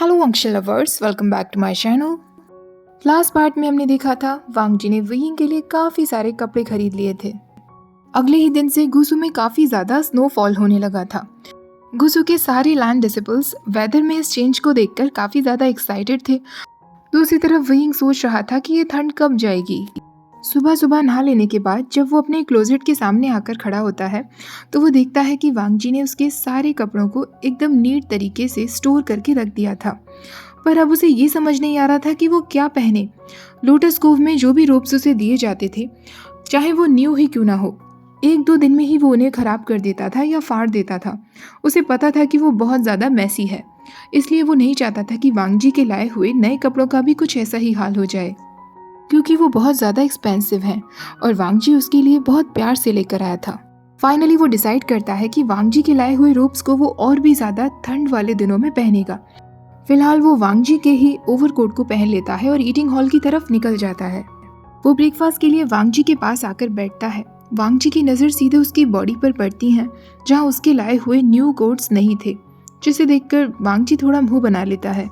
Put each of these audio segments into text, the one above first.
Hello अंशल lovers, welcome back to my channel. Last part में हमने देखा था वांग जी ने वियिंग के लिए काफ़ी सारे कपड़े खरीद लिए थे। अगले ही दिन से गुसू में काफ़ी ज़्यादा स्नोफॉल होने लगा था। गुसू के सारे लैंड डिसिपल्स वेदर में इस चेंज को देखकर काफ़ी ज़्यादा एक्साइटेड थे। दूसरी तरफ वियिंग सोच रहा था कि ये ठंड कब जाएगी। सुबह सुबह नहा लेने के बाद जब वो अपने क्लोजेट के सामने आकर खड़ा होता है तो वो देखता है कि वांग जी ने उसके सारे कपड़ों को एकदम नीट तरीके से स्टोर करके रख दिया था। पर अब उसे ये समझ नहीं आ रहा था कि वो क्या पहने। लोटस कोव में जो भी रोब्स उसे दिए जाते थे, चाहे वो न्यू ही क्यों ना हो, एक दो दिन में ही वो उन्हें खराब कर देता था या फाड़ देता था। उसे पता था कि वो बहुत ज़्यादा मैसी है, इसलिए वो नहीं चाहता था कि वांग जी के लाए हुए नए कपड़ों का भी कुछ ऐसा ही हाल हो जाए, क्योंकि वो बहुत ज़्यादा एक्सपेंसिव हैं और वांग जी उसके लिए बहुत प्यार से लेकर आया था। फाइनली वो डिसाइड करता है कि वांग जी के लाए हुए रोब्स को वो और भी ज़्यादा ठंड वाले दिनों में पहनेगा। फिलहाल वो वांग जी के ही ओवरकोट को पहन लेता है और ईटिंग हॉल की तरफ निकल जाता है। वो ब्रेकफास्ट के लिए वांग जी के पास आकर बैठता है। वांग जी की नज़र सीधे उसकी बॉडी पर पड़ती है जहाँ उसके लाए हुए न्यू कोट्स नहीं थे, जिसे देखकर वांग जी थोड़ा मुंह बना लेता है।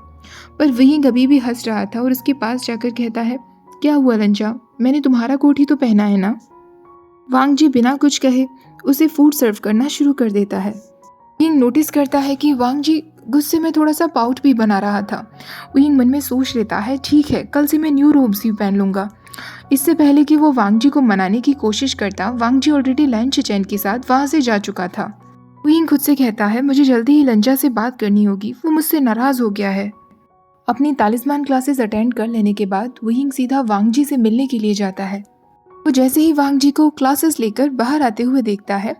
पर वियिंग अभी भी हंस रहा था और उसके पास जाकर कहता है, क्या हुआ लंजा, मैंने तुम्हारा कोट ही तो पहना है ना। वांग जी बिना कुछ कहे उसे फूड सर्व करना शुरू कर देता है। वियिंग नोटिस करता है कि वांग जी गुस्से में थोड़ा सा पाउट भी बना रहा था। वियिंग मन में सोच लेता है, ठीक है, कल से मैं न्यू रोब्स ही पहन लूंगा। इससे पहले कि वो वांग जी को मनाने की कोशिश करता, वांग जी ऑलरेडी लंच चैन के साथ वहां से जा चुका था। वियिंग खुद से कहता है, मुझे जल्दी ही लंजा से बात करनी होगी, वो मुझसे नाराज हो गया है। अपनी तालिस्मान क्लासेस अटेंड कर लेने के बाद वियिंग सीधा वांग जी से मिलने के लिए जाता है। वो जैसे ही वांग जी को क्लासेस लेकर बाहर आते हुए देखता है,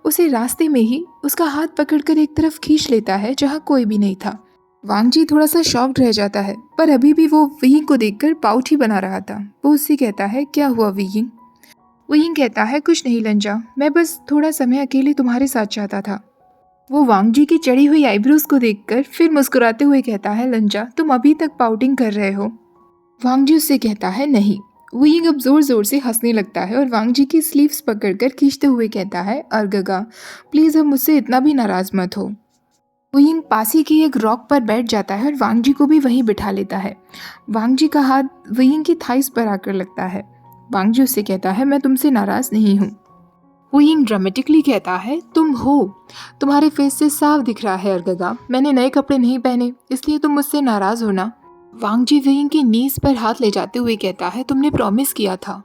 उसे रास्ते में ही उसका हाथ पकड़कर एक तरफ खींच लेता है जहाँ कोई भी नहीं था। वांग जी थोड़ा सा शॉक्ड रह जाता है, पर अभी भी वो वियिंग को देखकर पाउट ही बना रहा था। वो उससे कहता है, क्या हुआ वियिंग। वियिंग कहता है, कुछ नहीं लंजा, मैं बस थोड़ा समय अकेले तुम्हारे साथ चाहता था। वो वांग जी की चढ़ी हुई आईब्रोज को देखकर फिर मुस्कुराते हुए कहता है, लंजा, तुम अभी तक पाउटिंग कर रहे हो। वांग जी उससे कहता है, नहीं। वियिंग अब जोर जोर से हंसने लगता है और वांग जी की स्लीव्स पकड़कर खींचते हुए कहता है, अर्गगा, प्लीज अब मुझसे इतना भी नाराज मत हो। वियिंग पास ही की एक रॉक पर बैठ जाता है और वांग जी को भी वहीं बिठा लेता है। वांग जी का हाथ वियिंग की थाइस पर आकर लगता है। वांग जी उससे कहता है, मैं तुमसे नाराज नहीं हूँ। वियिंग ड्रामेटिकली कहता है, तुम हो, तुम्हारे फेस से साफ दिख रहा है अर्गगा, मैंने नए कपड़े नहीं पहने इसलिए तुम मुझसे नाराज हो ना। वांग जी वियिंग की नीज पर हाथ ले जाते हुए कहता है, तुमने प्रॉमिस किया था।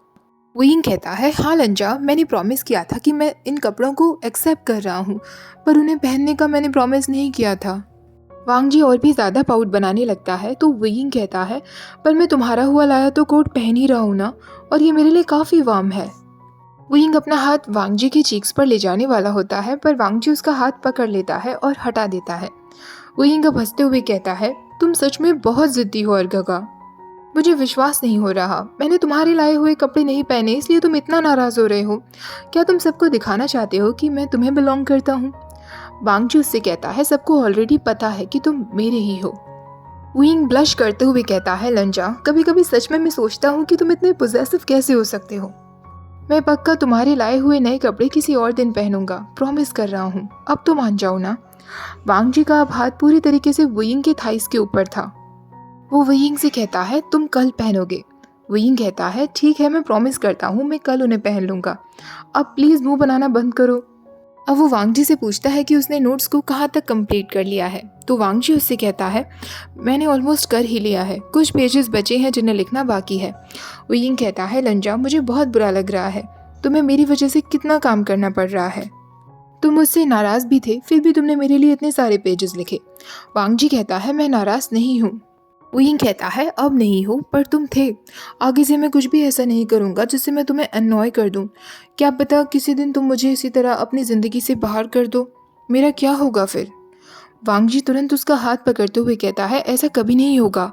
वियिंग कहता है, हाँ लंजा, मैंने प्रॉमिस किया था कि मैं इन कपड़ों को एक्सेप्ट कर रहा हूँ, पर उन्हें पहनने का मैंने प्रॉमिस नहीं किया था। वांग जी और भी ज़्यादा पाउट बनाने लगता है तो वियिंग कहता है, पर मैं तुम्हारा हुआ लाया तो कोट पहन ही रहा हूँ ना, और ये मेरे लिए काफ़ी वार्म है। वियिंग अपना हाथ वांग जी की चीक्स पर ले जाने वाला होता है, पर वांग जी उसका हाथ पकड़ लेता है और हटा देता है। वियिंग अब हंसते हुए कहता है, तुम सच में बहुत जिद्दी हो अर्गगा, मुझे विश्वास नहीं हो रहा, मैंने तुम्हारे लाए हुए कपड़े नहीं पहने इसलिए तुम इतना नाराज हो रहे हो। क्या तुम सबको दिखाना चाहते हो कि मैं तुम्हें बिलोंग करता हूँ। वांग जी उससे कहता है, सबको ऑलरेडी पता है कि तुम मेरे ही हो। वियिंग ब्लश करते हुए कहता है, लंजा, कभी कभी सच में मैं सोचता हूँ कि तुम इतने पोजेसिव कैसे हो सकते हो। मैं पक्का तुम्हारे लाए हुए नए कपड़े किसी और दिन पहनूंगा, प्रॉमिस कर रहा हूँ, अब तो मान जाओ ना। वांग जी का अब हाथ पूरी तरीके से वियिंग के थाइस के ऊपर था। वो वियिंग से कहता है, तुम कल पहनोगे। वियिंग कहता है, ठीक है, मैं प्रॉमिस करता हूँ मैं कल उन्हें पहन लूंगा, अब प्लीज मुंह बनाना बंद करो। अब वो वांग जी से पूछता है कि उसने नोट्स को कहाँ तक कंप्लीट कर लिया है, तो वांग जी उससे कहता है, मैंने ऑलमोस्ट कर ही लिया है, कुछ पेजेस बचे हैं जिन्हें लिखना बाकी है। वियिंग कहता है, लंजा, मुझे बहुत बुरा लग रहा है, तुम्हें मेरी वजह से कितना काम करना पड़ रहा है। तुम मुझसे नाराज भी थे, फिर भी तुमने मेरे लिए इतने सारे पेजेस लिखे। वांग जी कहता है, मैं नाराज नहीं हूँ। वियिंग कहता है, अब नहीं हो, पर तुम थे। आगे से मैं कुछ भी ऐसा नहीं करूँगा जिससे मैं तुम्हें अननॉय कर दूँ। क्या पता किसी दिन तुम मुझे इसी तरह अपनी ज़िंदगी से बाहर कर दो, मेरा क्या होगा फिर। वांग जी तुरंत उसका हाथ पकड़ते हुए कहता है, ऐसा कभी नहीं होगा।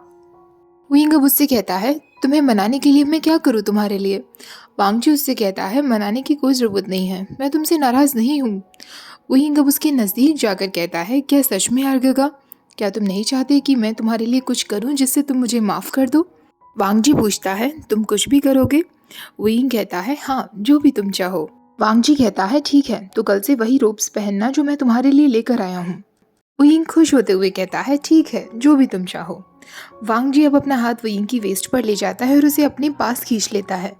वियिंग अब उससे कहता है, तुम्हें मनाने के लिए मैं क्या करूँ तुम्हारे लिए। वांग जी उससे कहता है, मनाने की कोई ज़रूरत नहीं है, मैं तुमसे नाराज़ नहीं हूँ। वियिंग अब उसके नज़दीक जाकर कहता है, क्या सच में अर्गगा, क्या तुम नहीं चाहते कि मैं तुम्हारे लिए कुछ करूं जिससे तुम मुझे माफ़ कर दो। वांग जी पूछता है, तुम कुछ भी करोगे। वियिंग कहता है, हाँ, जो भी तुम चाहो। वांग जी कहता है, ठीक है, तो कल से वही रोब्स पहनना जो मैं तुम्हारे लिए लेकर आया हूँ। वुयिंग खुश होते हुए कहता है ठीक है, जो भी तुम चाहो। वांग जी अब अपना हाथ वुयिंग की वेस्ट पर ले जाता है और उसे अपने पास खींच लेता है।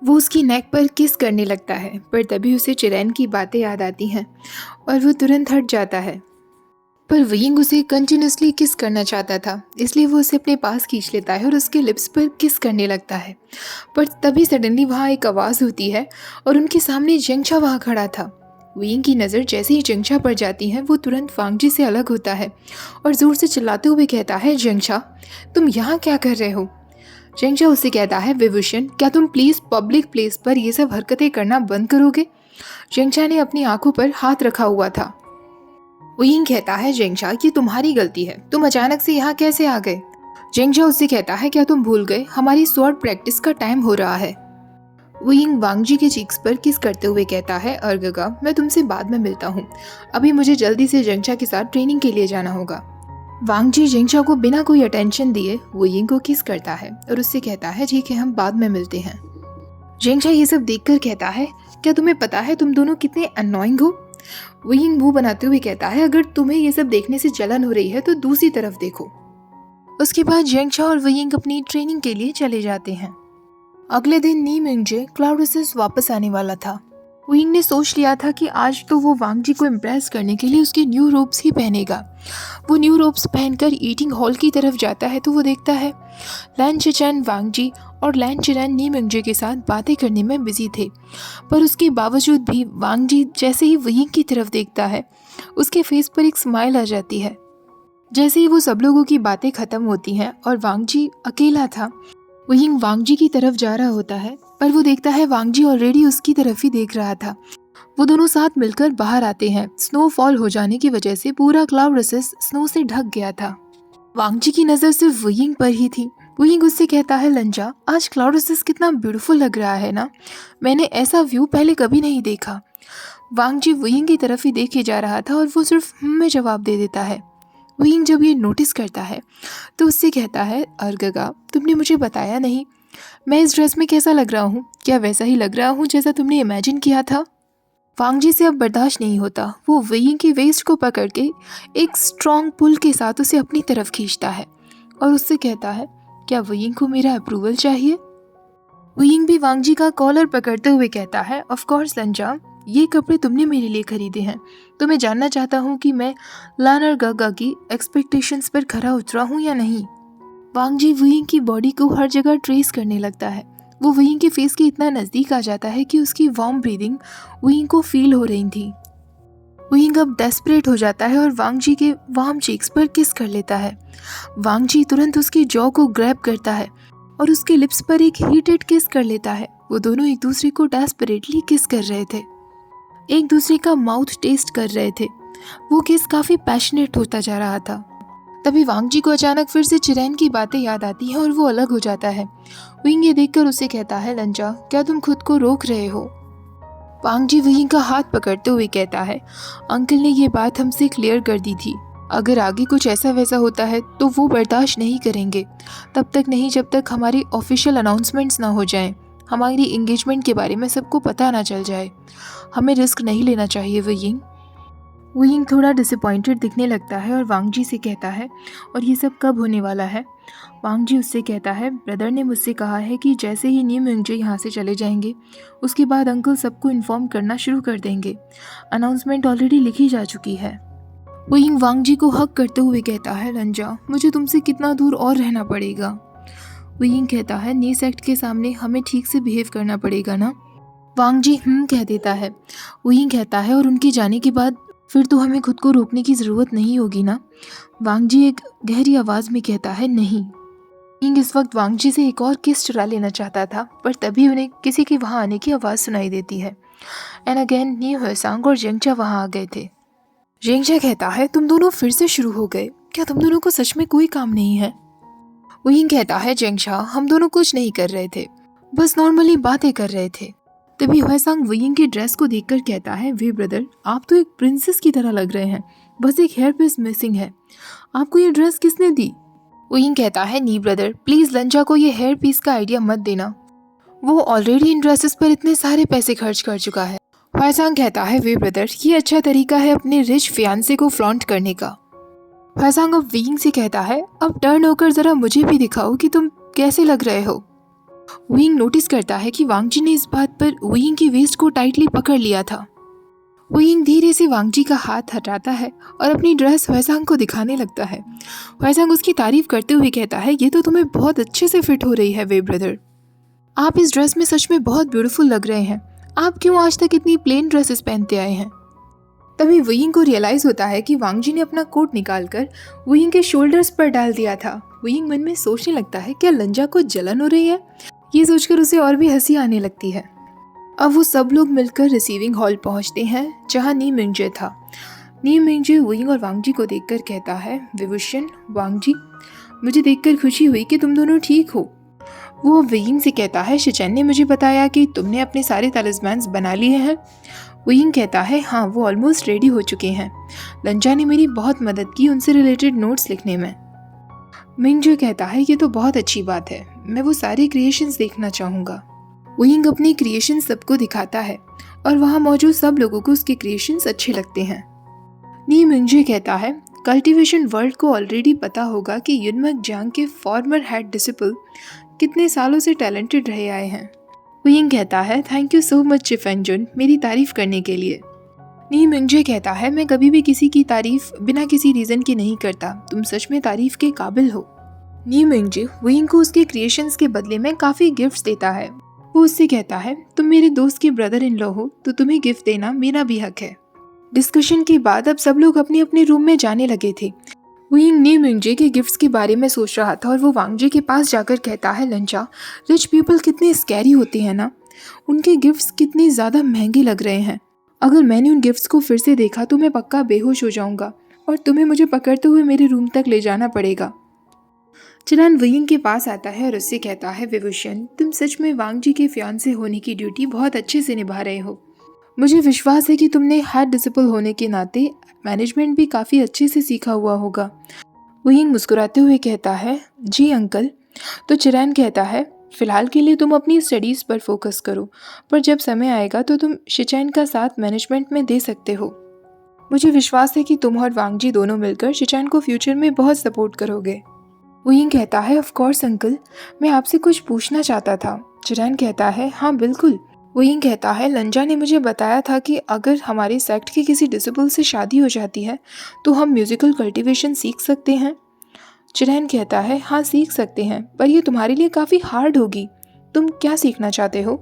वो उसकी नेक पर किस करने लगता है, पर तभी उसे चिरैन की बातें याद आती हैं और वो तुरंत हट जाता है। पर वुयिंग उसे कंटिन्यूसली किस करना चाहता था, इसलिए वो उसे अपने पास खींच लेता है और उसके लिप्स पर किस करने लगता है। पर तभी सडनली वहाँ एक आवाज़ होती है और उनके सामने जंगशा वहाँ खड़ा था। वुयिंग की नज़र जैसे ही जंगशा पर जाती है, वो तुरंत वांग जी से अलग होता है और ज़ोर से चिल्लाते हुए कहता है, जंगशा तुम यहाँ क्या कर रहे हो। जंगशा उससे कहता है, विभूषण क्या तुम प्लीज़ पब्लिक प्लेस पर ये सब हरकतें करना बंद करोगे। जंगशा ने अपनी आंखों पर हाथ रखा हुआ था। वुयिंग कहता है, जंगशा ये तुम्हारी गलती है, तुम अचानक से यहाँ कैसे आ गए। जंगशा उससे कहता है, क्या तुम भूल गए हमारी स्वॉर्ड प्रैक्टिस का टाइम हो रहा है। वुयिंग वांग जी के चीक्स पर किस करते हुए कहता है, अर्गगा मैं तुमसे बाद में मिलता हूँ, अभी मुझे जल्दी से जंगशा के साथ ट्रेनिंग के लिए जाना होगा। वांग जी जंगशा को बिना कोई अटेंशन दिए वुयिंग को किस करता है और उससे कहता है, ठीक है हम बाद में मिलते हैं। जंगशा ये सब देखकर कहता है, क्या तुम्हें पता है तुम दोनों कितने अननोइंग हो। वुयिंग मुंह बनाते हुए कहता है, अगर तुम्हें ये सब देखने से जलन हो रही है तो दूसरी तरफ देखो। उसके बाद जंगशा और वुयिंग अपनी ट्रेनिंग के लिए चले जाते हैं। अगले दिन नी मिंगजे क्लाउडसेस वापस आने वाला था। वुयिंग ने सोच लिया था कि आज तो वो वांग जी को इम्प्रेस करने के लिए उसके न्यू रोब्स ही पहनेगा। वो न्यू रोब्स पहनकर ईटिंग हॉल की तरफ जाता है तो वो देखता है लैन चिचैन वांग जी और लैन चिरैन नी मिंगजे के साथ बातें करने में बिजी थे। पर उसके बावजूद भी वांग जी जैसे ही वुयिंग की तरफ देखता है, उसके फेस पर एक स्माइल आ जाती है। जैसे ही वो सब लोगों की बातें खत्म होती हैं और वांग जी अकेला था, वुयिंग वांग जी की तरफ जा रहा होता है, पर वो देखता है वांग जी ऑलरेडी उसकी तरफ ही देख रहा था। वो दोनों साथ मिलकर बाहर आते हैं। स्नोफॉल हो जाने की वजह से पूरा क्लाउडसेस स्नो से ढक गया था। वांग जी की नज़र सिर्फ वुयिंग पर ही थी। वुयिंग उससे कहता है, लंजा आज क्लाउडसेस कितना ब्यूटीफुल लग रहा है ना, मैंने ऐसा व्यू पहले कभी नहीं देखा। वांग जी वुयिंग की तरफ ही देखे जा रहा था और वो सिर्फ में जवाब दे देता है। वुयिंग जब ये नोटिस करता है तो उससे कहता है, अर्गगा तुमने मुझे बताया नहीं, मैं इस ड्रेस में कैसा लग रहा हूँ, क्या वैसा ही लग रहा हूँ जैसा तुमने इमेजिन किया था। वांग जी से अब बर्दाश्त नहीं होता। वो वुयिंग की वेस्ट को पकड़ के एक स्ट्रॉन्ग पुल के साथ उसे अपनी तरफ खींचता है और उससे कहता है, क्या वुयिंग को मेरा अप्रूवल चाहिए। वुयिंग भी वांग जी का कॉलर पकड़ते हुए कहता है, ऑफ कोर्स लंजा, ये कपड़े तुमने मेरे लिए खरीदे हैं, तो मैं जानना चाहता हूँ कि मैं लान अर्गगा की एक्सपेक्टेशंस पर खरा उतरा हूँ या नहीं। वांग जी वुयिंग की बॉडी को हर जगह ट्रेस करने लगता है। वो वुयिंग के फेस के इतना नज़दीक आ जाता है कि उसकी वार्म ब्रीदिंग वुयिंग को फील हो रही थी। वुयिंग अब डेस्परेट हो जाता है और वांग जी के वार्म चीक्स पर किस कर लेता है। वांग जी तुरंत उसकी जॉ को ग्रैब करता है और उसके लिप्स पर एक हीटेड किस कर लेता है। वो दोनों एक दूसरे को डेस्परेटली किस कर रहे थे, एक दूसरे का माउथ टेस्ट कर रहे थे। वो किस काफ़ी पैशनेट होता जा रहा था। तभी वांग जी को अचानक फिर से चिरैन की बातें याद आती हैं और वो अलग हो जाता है। वुयिंग ये देखकर उसे कहता है, लंजा क्या तुम खुद को रोक रहे हो। वांग जी वुयिंग का हाथ पकड़ते हुए कहता है, अंकल ने ये बात हमसे क्लियर कर दी थी, अगर आगे कुछ ऐसा वैसा होता है तो वो बर्दाश्त नहीं करेंगे, तब तक नहीं जब तक हमारी ऑफिशियल अनाउंसमेंट्स ना हो जाएं, हमारी एंगेजमेंट के बारे में सबको पता ना चल जाए। हमें रिस्क नहीं लेना चाहिए वुयिंग। वुयिंग थोड़ा डिसअपॉइंटेड दिखने लगता है और वांग जी से कहता है, और ये सब कब होने वाला है। वांग जी उससे कहता है, ब्रदर ने मुझसे कहा है कि जैसे ही नी मिंगजे यहाँ से चले जाएंगे उसके बाद अंकल सबको इन्फॉर्म करना शुरू कर देंगे। अनाउंसमेंट ऑलरेडी लिखी जा चुकी है। वुयिंग वांग जी को हक करते हुए कहता है, लंजा मुझे तुमसे कितना दूर और रहना पड़ेगा। वुयिंग कहता है, नी सेक्ट के सामने हमें ठीक से बिहेव करना पड़ेगा ना। वांग जी कह देता है। वुयिंग कहता है, और उनके जाने के बाद फिर तो हमें खुद को रोकने की ज़रूरत नहीं होगी ना। वांग जी एक गहरी आवाज़ में कहता है, नहीं। किंग इस वक्त वांग जी से एक और किस चुरा लेना चाहता था, पर तभी उन्हें किसी के वहाँ आने की आवाज़ सुनाई देती है। एंड अगेन नी हुएसांग और जेंगचा वहाँ आ गए थे। जेंगचा कहता है, तुम दोनों फिर से शुरू हो गए, क्या तुम दोनों को सच में कोई काम नहीं है। वुयिंग कहता है, जेंगचा हम दोनों कुछ नहीं कर रहे थे, बस नॉर्मली बातें कर रहे थे। तभी हुएसांग वुयिंग की ड्रेस को देखकर कहता है, वे ब्रदर आप तो एक प्रिंसेस की तरह लग रहे हैं, बस एक हेयर पीस मिसिंग है, आपको ये ड्रेस किसने दी। वुयिंग कहता है, नी ब्रदर प्लीज लंजा को ये हेयर पीस का आइडिया मत देना, वो ऑलरेडी इन ड्रेसेस पर इतने सारे पैसे खर्च कर चुका है। फैजांग कहता है, वे ब्रदर, ये अच्छा तरीका है अपने रिच फियांसे को फ्लॉन्ट करने का। फैजांग अब विंग से कहता है, अब टर्न होकर जरा मुझे भी दिखाओ कि तुम कैसे लग रहे हो। विंग नोटिस करता है कि वांगजी ने इस बात पर विंग की वेस्ट को टाइटली पकड़ लिया था। विंग धीरे से वांगजी का हाथ हटाता है और अपनी ड्रेस फैजांग को दिखाने लगता है। फैजांग उसकी तारीफ करते हुए कहता है, ये तो तुम्हें बहुत अच्छे से फिट हो रही है वे ब्रदर। आप इस ड्रेस में सच में बहुत ब्यूटीफुल लग रहे हैं। आप क्यों आज तक इतनी प्लेन ड्रेसेस पहनते आए हैं? तभी विंग को रियलाइज होता है कि वांगजी ने अपना कोट निकालकर विंग के शोल्डर्स पर डाल दिया था। विंग मन में सोचने लगता है, क्या लंजा को जलन हो रही है? ये सोचकर उसे और भी हंसी आने लगती है। अब वो सब लोग मिलकर रिसीविंग हॉल पहुंचते हैं जहां नी मिंगजे था। नी मिंगजे विंग और वांगजी को देखकर कहता है, विभूषण, वांगजी, मुझे देखकर खुशी हुई कि तुम दोनों ठीक हो। वो विंग से कहता है, शिचेन ने मुझे बताया कि तुमने अपने सारे तलिस्मान्स बना लिए हैं। विंग कहता है, हाँ, वो ऑलमोस्ट रेडी हो चुके हैं। लंजा ने मेरी बहुत मदद की उनसे रिलेटेड नोट्स लिखने में। मिंगजे कहता है, ये तो बहुत अच्छी बात है, मैं वो सारे क्रिएशंस देखना चाहूँगा। विंग अपनी क्रिएशन सबको दिखाता है और वहाँ मौजूद सब लोगों को उसके क्रिएशंस अच्छे लगते हैं। नी मिंगजे कहता है, कल्टीवेशन वर्ल्ड को ऑलरेडी पता होगा कि युनमक जांग के फॉर्मर हेड डिसिपल कितने सालों से टैलेंटेड रहे आए हैं। विंग कहता है, थैंक यू सो मच चिफेंजुन, मेरी तारीफ करने के लिए। नी मिंगजे कहता है, मैं कभी भी किसी की तारीफ बिना किसी रीजन की नहीं करता, तुम सच में तारीफ के काबिल हो। नी मिंगजे विंग को उसके क्रिएशंस के बदले में काफ़ी गिफ्ट्स देता है। वो उससे कहता है, तुम मेरे दोस्त के ब्रदर इन लॉ हो तो तुम्हें गिफ्ट देना मेरा भी हक है। डिस्कशन के बाद अब सब लोग अपने अपने रूम में जाने लगे थे। विंग नी मिंगजे के गिफ्ट्स के बारे में सोच रहा था और वो वांगजी के पास जाकर कहता है, लंजा, रिच पीपल कितने स्कैरी होते हैं ना, उनके गिफ्ट्स कितने ज़्यादा महंगे लग रहे हैं। अगर मैंने उन गिफ्ट्स को फिर से देखा तो मैं पक्का बेहोश हो जाऊंगा और तुम्हें मुझे पकड़ते हुए मेरे रूम तक ले जाना पड़ेगा। चिरान विंग के पास आता है और उससे कहता है, विभूषण, तुम सच में वांगजी के फियांसे होने की ड्यूटी बहुत अच्छे से निभा रहे हो। मुझे विश्वास है कि तुमने हेड डिसिपल होने के नाते मैनेजमेंट भी काफ़ी अच्छे से सीखा हुआ होगा। विंग मुस्कुराते हुए कहता है, जी अंकल। तो चिरान कहता है, फिलहाल के लिए तुम अपनी स्टडीज़ पर फोकस करो, पर जब समय आएगा तो तुम शिचैन का साथ मैनेजमेंट में दे सकते हो। मुझे विश्वास है कि तुम और वांगजी दोनों मिलकर शिचैन को फ्यूचर में बहुत सपोर्ट करोगे। विंग कहता है, ऑफ कोर्स अंकल, मैं आपसे कुछ पूछना चाहता था। चिरान कहता है, हाँ बिल्कुल। विंग कहता है, लंजा ने मुझे बताया था कि अगर हमारे सेक्ट के किसी डिसिपल से शादी हो जाती है तो हम म्यूजिकल कल्टीवेशन सीख सकते हैं। चिरान कहता है, हाँ सीख सकते हैं, पर यह तुम्हारे लिए काफ़ी हार्ड होगी। तुम क्या सीखना चाहते हो?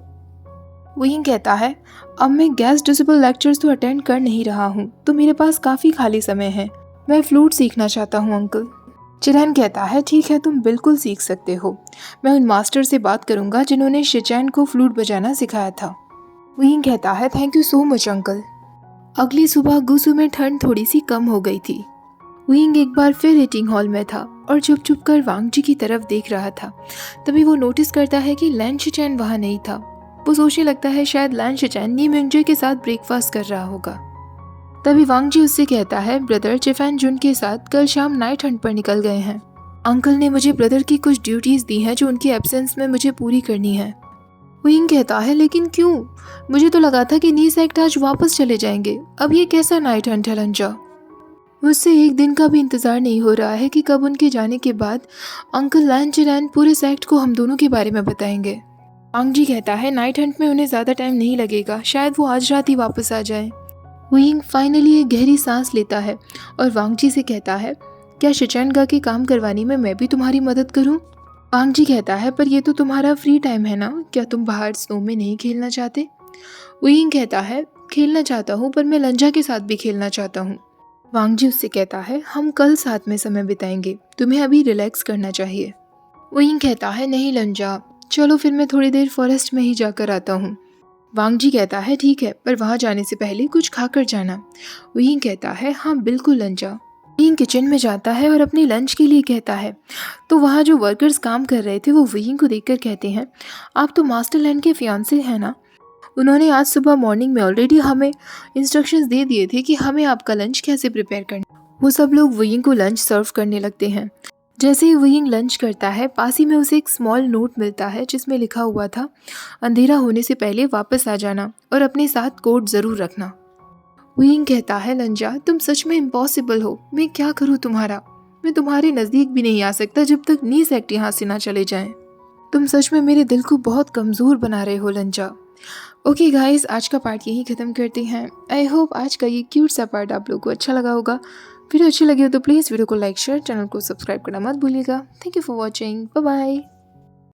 विंग कहता है, अब मैं गेस्ट डिसिपल लेक्चर्स तो अटेंड कर नहीं रहा हूँ, तो मेरे पास काफ़ी खाली समय है। मैं फ्लूट सीखना चाहता हूँ अंकल। चिरान कहता है, ठीक है, तुम बिल्कुल सीख सकते हो। मैं उन मास्टर से बात करूंगा जिन्होंने शिचैन को फ्लूट बजाना सिखाया था। विंग कहता है, thank you so much uncle. अगली सुबह गुसु में ठंड थोड़ी सी कम हो गई थी। विंग एक बार फिर ईटिंग हॉल में था और चुप चुप कर वांगजी की तरफ देख रहा था। तभी वो नोटिस करता है कि लैन शिचैन वहाँ नहीं था। वो सोचने लगता है शायद लैन शिचैन नी मिंगजे के साथ ब्रेकफास्ट कर रहा होगा। तभी वांगजी उससे कहता है, ब्रदर चिफेंजुन के साथ कल शाम नाइट हंट पर निकल गए हैं। अंकल ने मुझे ब्रदर की कुछ ड्यूटीज दी हैं जो उनकी एब्सेंस में मुझे पूरी करनी है। विंग कहता है, लेकिन क्यों? मुझे तो लगा था कि नी सेक्ट आज वापस चले जाएंगे। अब ये कैसा नाइट हंट है लंजा? मुझसे एक दिन का भी इंतजार नहीं हो रहा है कि कब उनके जाने के बाद अंकल लैन चिरान पूरे सेक्ट को हम दोनों के बारे में बताएंगे। वांगजी कहता है, नाइट हंट में उन्हें ज़्यादा टाइम नहीं लगेगा, शायद वो आज रात ही वापस आ जाए। विंग फाइनली एक गहरी सांस लेता है और वांगजी से कहता है, क्या शिचैन गा के काम करवाने में मैं भी तुम्हारी मदद करूं? वांगजी कहता है, पर ये तो तुम्हारा फ्री टाइम है ना, क्या तुम बाहर स्नो में नहीं खेलना चाहते? विंग कहता है, खेलना चाहता हूँ, पर मैं लंजा के साथ भी खेलना चाहता हूँ। वांगजी उससे कहता है, हम कल साथ में समय बिताएंगे, तुम्हें अभी रिलैक्स करना चाहिए। विंग कहता है, नहीं लंजा, चलो फिर मैं थोड़ी देर फॉरेस्ट में ही जाकर आता हूँ। वांगजी कहता है, ठीक है, पर वहाँ जाने से पहले कुछ खाकर जाना। विंग कहता है, हाँ बिल्कुल लंजा। विंग किचन में जाता है और अपने लंच के लिए कहता है। तो वहाँ जो वर्कर्स काम कर रहे थे वो विंग को देखकर कहते हैं, आप तो मास्टर लैंड के फियांसे हैं ना? उन्होंने आज सुबह मॉर्निंग में ऑलरेडी हमें इंस्ट्रक्शंस दे दिए थे कि हमें आपका लंच कैसे प्रिपेयर करना। वो सब लोग विंग को लंच सर्व करने लगते हैं। जैसे ही विंग लंच करता है, पास ही में उसे एक स्मॉल नोट मिलता है जिसमें लिखा हुआ था, अंधेरा होने से पहले वापस आ जाना और अपने साथ कोट ज़रूर रखना। विंग कहता है, लंजा तुम सच में इम्पॉसिबल हो, मैं क्या करूँ तुम्हारा। मैं तुम्हारे नज़दीक भी नहीं आ सकता जब तक नी सेक्ट यहाँ से ना चले जाएं। तुम सच में मेरे दिल को बहुत कमज़ोर बना रहे हो लंजा। ओके गाइस, आज का पार्ट यहीं ख़त्म करते हैं। आई होप आज का ये क्यूट सा पार्ट आप लोगों को अच्छा लगा होगा। वीडियो अच्छी लगी हो तो प्लीज़ वीडियो को लाइक शेयर, चैनल को सब्सक्राइब करना मत भूलिएगा। Thank you for watching, bye bye.